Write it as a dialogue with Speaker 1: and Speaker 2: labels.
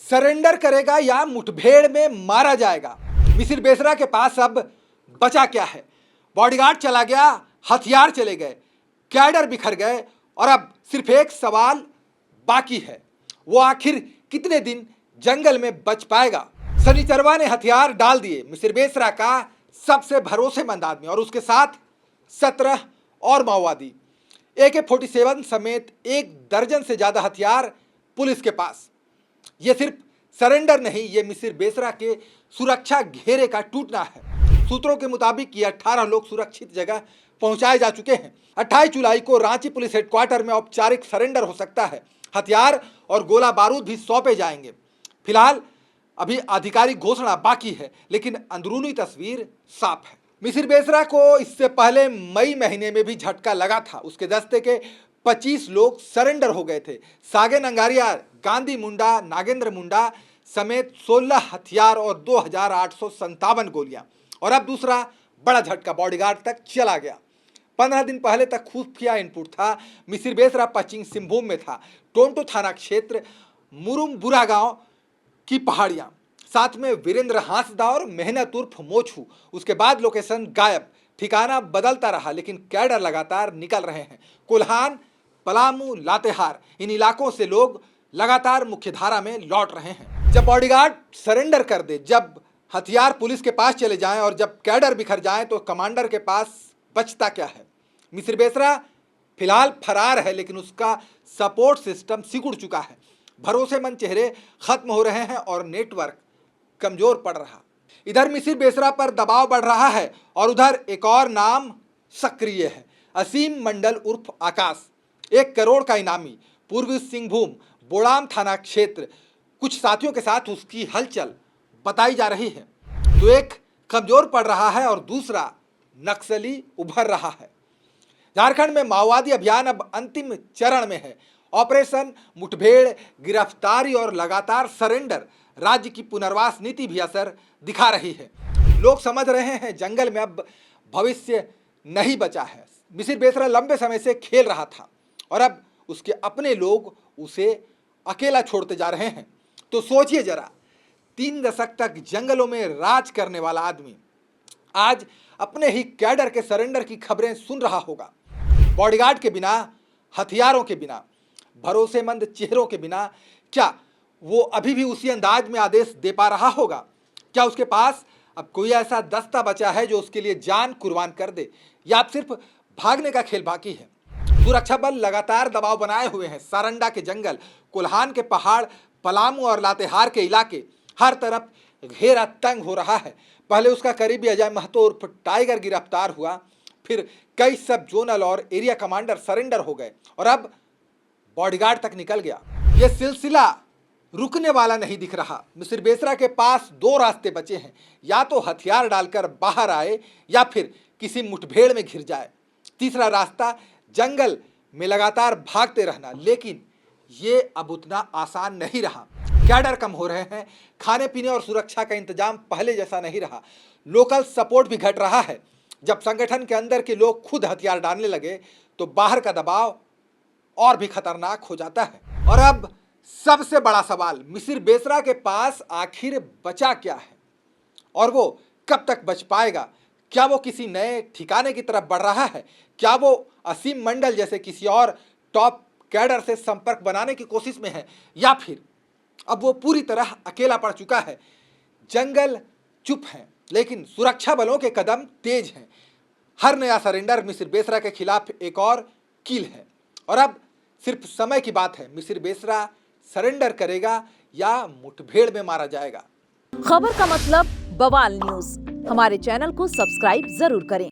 Speaker 1: Surrender करेगा या मुठभेड़ में मारा जाएगा। मिसिर बेसरा के पास अब बचा क्या है? बॉडीगार्ड चला गया, हथियार चले गए, कैडर बिखर गए और अब सिर्फ एक सवाल बाकी है, वो आखिर कितने दिन जंगल में बच पाएगा? शनिचरवा ने हथियार डाल दिए मिसिर बेसरा का सबसे भरोसेमंद आदमी और उसके साथ 17 और माओवादी। AK-47 समेत 1 दर्जन से ज्यादा हथियार पुलिस के पास। ये सिर्फ सरेंडर नहीं, ये मिसिर बेसरा के सुरक्षा घेरे का टूटना है। सूत्रों के मुताबिक ये 18 लोग सुरक्षित जगह पहुंचाए जा चुके हैं। 28 जुलाई को रांची पुलिस हेडक्वार्टर में औपचारिक सरेंडर हो सकता है। हथियार और गोला बारूद भी सौंपे जाएंगे। फिलहाल अभी आधिकारिक घोषणा बाकी है, लेकिन अंदरूनी तस्वीर साफ है। मिसिर बेसरा को इससे पहले मई महीने में भी झटका लगा था। उसके दस्ते के 25 लोग सरेंडर हो गए थे। सागे नंगारिया, गांधी मुंडा, नागेंद्र मुंडा समेत 16 हथियार और 2857 गोलियां। और अब दूसरा बड़ा झटका बॉडीगार्ड तक चला गया। 15 दिन पहले तक खुफिया इनपुट था। मिसिर बेसरा पश्चिम सिंहभूम में था। टोंटो थाना क्षेत्र, मुरुमबुरा गांव की पहाड़ियां, साथ में वीरेंद्र हांसदा और मेहनत उर्फ मोछू। उसके बाद लोकेशन गायब, ठिकाना बदलता रहा, लेकिन कैडर लगातार निकल रहे हैं। कोल्हान, पलामू, लातेहार, इन इलाकों से लोग लगातार मुख्यधारा में लौट रहे हैं। जब बॉडीगार्ड सरेंडर कर दे, जब हथियार पुलिस के पास चले जाएं और जब कैडर बिखर जाए, तो कमांडर के पास बचता क्या है? मिसिर बेसरा फिलहाल फरार है, लेकिन उसका सपोर्ट सिस्टम सिकुड़ चुका है। भरोसेमंद चेहरे खत्म हो रहे हैं और नेटवर्क कमजोर पड़ रहा। इधर मिसिर बेसरा पर दबाव बढ़ रहा है और उधर एक और नाम सक्रिय है, असीम मंडल उर्फ आकाश। 1 करोड़ का इनामी, पूर्वी सिंहभूम, बोड़ाम थाना क्षेत्र। कुछ साथियों के साथ उसकी हलचल बताई जा रही है। तो एक कमजोर पड़ रहा है और दूसरा नक्सली उभर रहा है। झारखंड में माओवादी अभियान अब अंतिम चरण में है। ऑपरेशन मुठभेड़, गिरफ्तारी और लगातार सरेंडर, राज्य की पुनर्वास नीति भी असर दिखा रही है। लोग समझ रहे हैं जंगल में अब भविष्य नहीं बचा है। मिसिर बेसरा लंबे समय से खेल रहा था और अब उसके अपने लोग उसे अकेला छोड़ते जा रहे हैं। तो सोचिए जरा, 3 दशक तक जंगलों में राज करने वाला आदमी आज अपने ही कैडर के सरेंडर की खबरें सुन रहा होगा। बॉडीगार्ड के बिना, हथियारों के बिना, भरोसेमंद चेहरों के बिना क्या वो अभी भी उसी अंदाज में आदेश दे पा रहा होगा? क्या उसके पास अब कोई ऐसा दस्ता बचा है जो उसके लिए जान कुर्बान कर दे, या अब सिर्फ भागने का खेल बाकी है? सुरक्षा बल लगातार दबाव बनाए हुए हैं। सारंडा के जंगल, कोल्हान के पहाड़, पलामू और लातेहार के इलाके, हर तरफ घेरा तंग हो रहा है। पहले उसका करीबी अजय महतो उर्फ टाइगर गिरफ्तार हुआ, फिर कई सब जोनल और एरिया कमांडर सरेंडर हो गए और अब बॉडीगार्ड तक निकल गया। यह सिलसिला रुकने वाला नहीं दिख रहा। मिसिर बेसरा के पास 2 रास्ते बचे हैं, या तो हथियार डालकर बाहर आए या फिर किसी मुठभेड़ में घिर जाए। तीसरा रास्ता जंगल में लगातार भागते रहना, लेकिन ये अब उतना आसान नहीं रहा। कैडर कम हो रहे हैं, खाने पीने और सुरक्षा का इंतजाम पहले जैसा नहीं रहा। लोकल सपोर्ट भी घट रहा है। जब संगठन के अंदर के लोग खुद हथियार डालने लगे, तो बाहर का दबाव और भी खतरनाक हो जाता है। और अब सबसे बड़ा सवाल, मिसिर बेसरा के पास आखिर बचा क्या है और वो कब तक बच पाएगा? क्या वो किसी नए ठिकाने की तरफ बढ़ रहा है? क्या वो असीम मंडल जैसे किसी और टॉप कैडर से संपर्क बनाने की कोशिश में है, या फिर अब वो पूरी तरह अकेला पड़ चुका है? जंगल चुप है, लेकिन सुरक्षा बलों के कदम तेज हैं। हर नया सरेंडर मिसिर बेसरा के खिलाफ एक और कील है और अब सिर्फ समय की बात है। मिसिर बेसरा सरेंडर करेगा या मुठभेड़ में मारा जाएगा?
Speaker 2: खबर का मतलब बवाल न्यूज। हमारे चैनल को सब्सक्राइब जरूर करें।